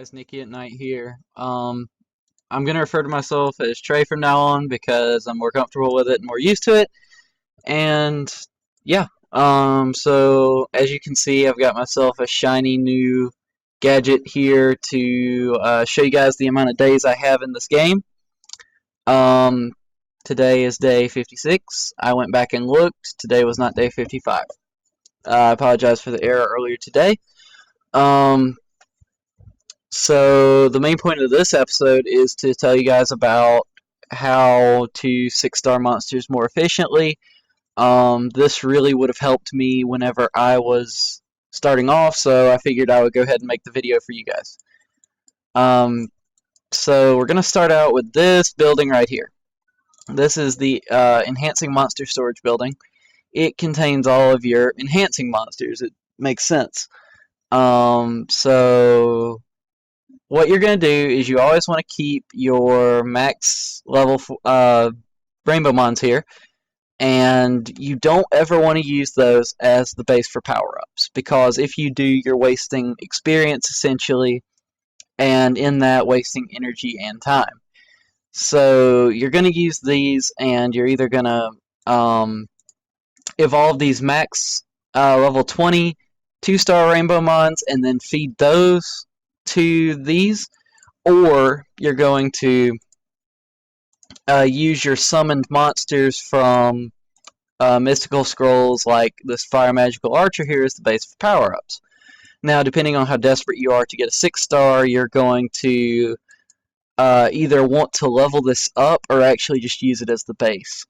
Guys, Nikki at Night here. I'm gonna refer to myself as Trey from now on because I'm more comfortable with it and more used to it. And yeah, so as you can see, I've got myself a shiny new gadget here to show you guys the amount of days I have in this game. Um, Today is day 56. I went back and looked. Today was not day 55. I apologize for the error earlier today. Um, So the main point of this episode is to tell you guys about how to 6-star monsters more efficiently. This really would have helped me whenever I was starting off, so I figured I would go ahead and make the video for you guys. Um, so we're going to start out with this building right here. This is the Enhancing Monster Storage building. It contains all of your enhancing monsters. It makes sense. So what you're going to do is you always want to keep your max level rainbow mons here, and you don't ever want to use those as the base for power-ups, because if you do, you're wasting experience essentially, and in that wasting energy and time. So you're going to use these, and you're either going to evolve these max level 20 2-star rainbow mons and then feed those to these, or you're going to use your summoned monsters from mystical scrolls like this fire magical archer here as the base for power-ups. Now, depending on how desperate you are to get a 6-star, you're going to either want to level this up or actually just use it as the base.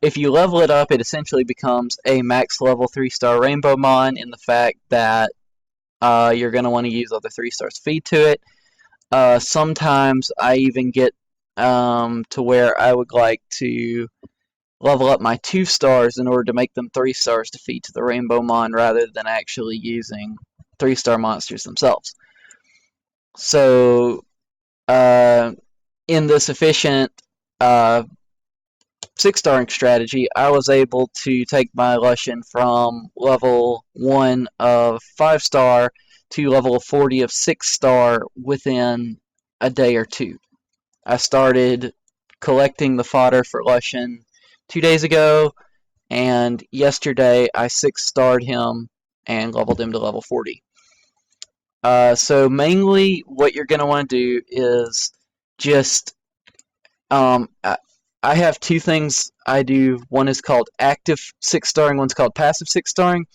If you level it up, it essentially becomes a max level 3-star rainbow mon, in the fact that you're going to want to use other 3-stars to feed to it. Sometimes I even get to where I would like to level up my 2-stars in order to make them 3-stars to feed to the rainbow mon, rather than actually using 3-star monsters themselves. So in this efficient 6-starring strategy, I was able to take my Lushen from level 1 of 5-star to level 40 of 6-star within a day or two. I started collecting the fodder for Lushen 2 days ago, and yesterday I 6-starred him and leveled him to level 40. So mainly what you're going to want to do is just I have two things I do. One is called active 6-starring, one's called passive 6-starring.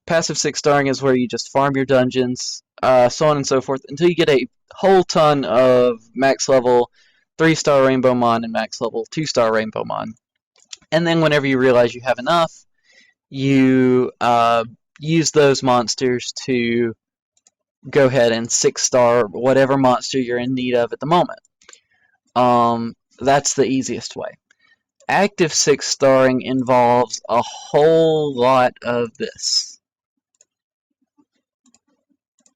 Passive 6-starring is where you just farm your dungeons, so on and so forth, until you get a whole ton of max level 3-star rainbow mon and max level 2-star rainbow mon. And then whenever you realize you have enough, you use those monsters to go ahead and 6-star whatever monster you're in need of at the moment. That's the easiest way. Active 6-starring involves a whole lot of this.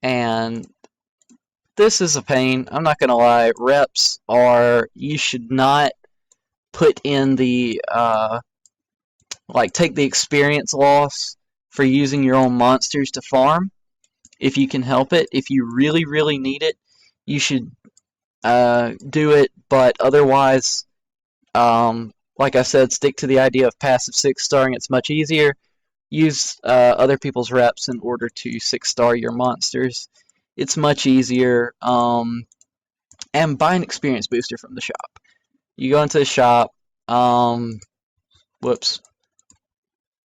And this is a pain. I'm not going to lie. Reps are, you should not put in the, take the experience loss for using your own monsters to farm. If you can help it, if you really, really need it, you should do it, but otherwise, like I said, stick to the idea of passive 6-starring. It's much easier. Use other people's reps in order to 6-star your monsters. It's much easier. And buy an experience booster from the shop. You go into the shop. Whoops.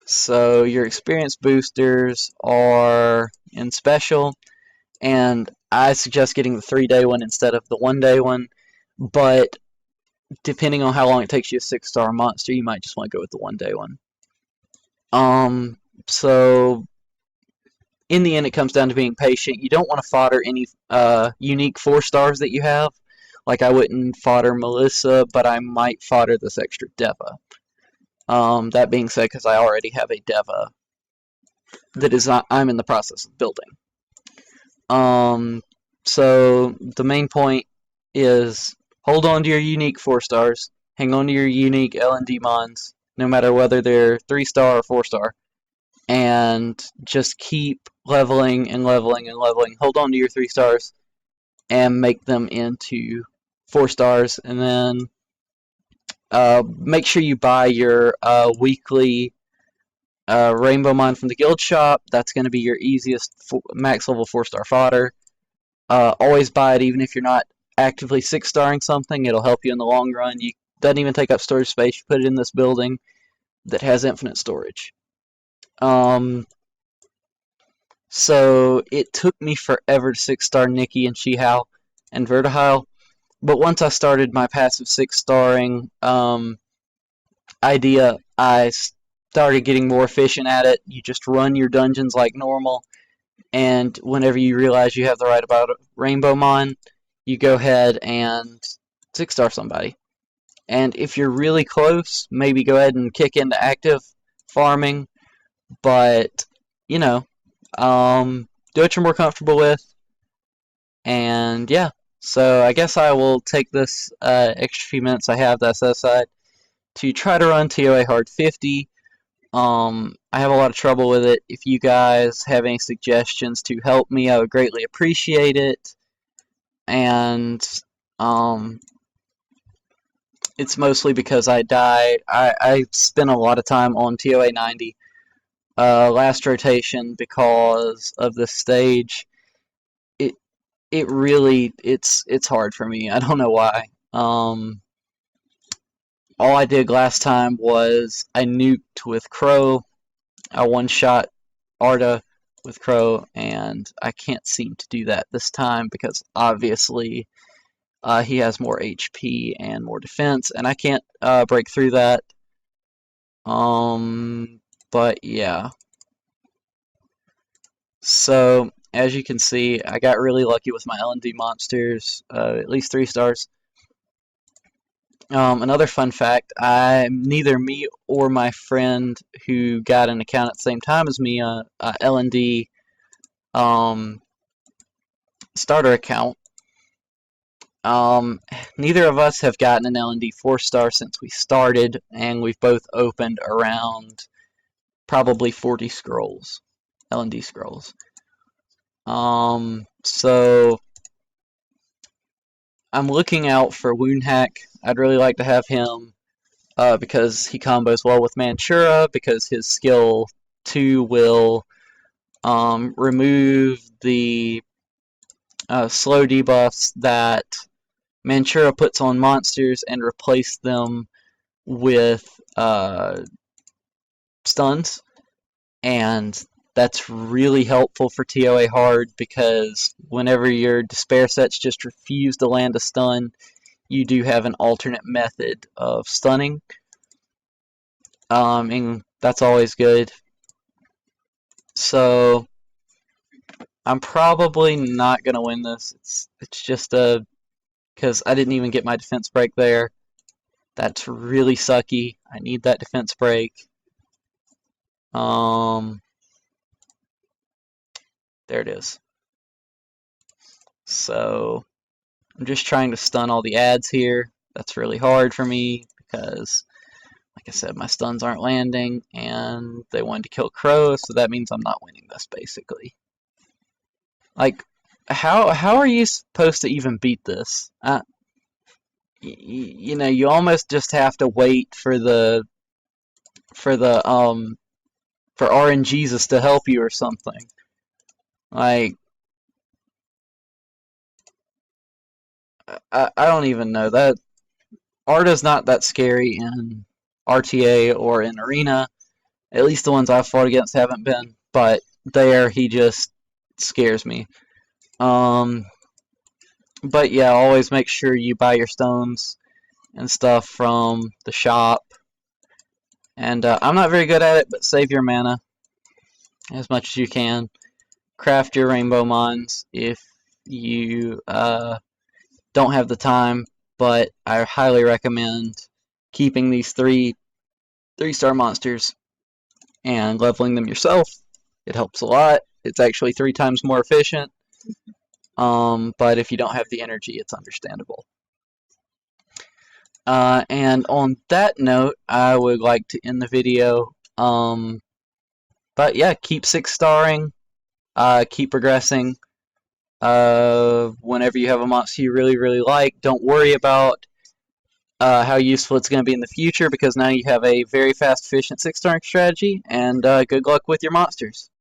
So your experience boosters are in special, and I suggest getting the 3-day one instead of the 1-day one, but depending on how long it takes you to 6-star monster, you might just want to go with the 1-day one. So in the end, it comes down to being patient. You don't want to fodder any unique 4-stars that you have. Like, I wouldn't fodder Melissa, but I might fodder this extra Deva. That being said, because I already have a Deva that is not, I'm in the process of building. So the main point is hold on to your unique 4-stars, hang on to your unique L&D mons, no matter whether they're 3-star or 4-star, and just keep leveling and leveling and leveling. Hold on to your 3-stars, and make them into 4 stars, and then make sure you buy your weekly Rainbow Mine from the guild shop. That's going to be your easiest max level 4-star fodder. Always buy it even if you're not actively 6-starring something. It'll help you in the long run. You doesn't even take up storage space. You put it in this building that has infinite storage. So it took me forever to 6-star Nikki and Shihao and Vertihile, but once I started my passive 6-starring idea, I started getting more efficient at it. You just run your dungeons like normal, and whenever you realize you have the right amount of Rainbow Mon, you go ahead and 6-star somebody. And if you're really close, maybe go ahead and kick into active farming, but, you know, do what you're more comfortable with. And yeah, so I guess I will take this extra few minutes I have that set aside to try to run TOA Hard 50. I have a lot of trouble with it. If you guys have any suggestions to help me, I would greatly appreciate it. And it's mostly because I die. I spent a lot of time on TOA 90 last rotation because of this stage. It really it's hard for me. I don't know why. All I did last time was I nuked with Crow. I one-shot Arda with Crow, and I can't seem to do that this time because obviously he has more HP and more defense, and I can't break through that. But yeah. So as you can see, I got really lucky with my L&D monsters, at least 3 stars. Another fun fact, neither me or my friend who got an account at the same time as me, L&D starter account, neither of us have gotten an L&D 4-star since we started, and we've both opened around probably 40 scrolls, L&D scrolls. So I'm looking out for Wound Hack. I'd really like to have him because he combos well with Mantura, because his skill 2 will remove the slow debuffs that Mantura puts on monsters and replace them with stuns. And that's really helpful for TOA hard because whenever your despair sets just refuse to land a stun, you do have an alternate method of stunning. And that's always good. So I'm probably not gonna win this. It's just because I didn't even get my defense break there. That's really sucky. I need that defense break. There it is. So I'm just trying to stun all the ads here. That's really hard for me because, like I said, my stuns aren't landing, and they wanted to kill Crow, so that means I'm not winning this, basically. Like, how are you supposed to even beat this? You know, you almost just have to wait for RNGesus to help you or something. Like, I don't even know. That Arda's not that scary in RTA or in Arena. At least the ones I've fought against haven't been. But there, he just scares me. But yeah, always make sure you buy your stones and stuff from the shop. And I'm not very good at it, but save your mana as much as you can. Craft your rainbow mines if you don't have the time, but I highly recommend keeping these 3-star monsters and leveling them yourself. It helps a lot. It's actually 3 times more efficient. But if you don't have the energy, it's understandable. And on that note, I would like to end the video. But yeah, keep 6-starring, keep progressing. whenever you have a monster you really, really like. Don't worry about how useful it's going to be in the future, because now you have a very fast, efficient 6-star strategy, and good luck with your monsters.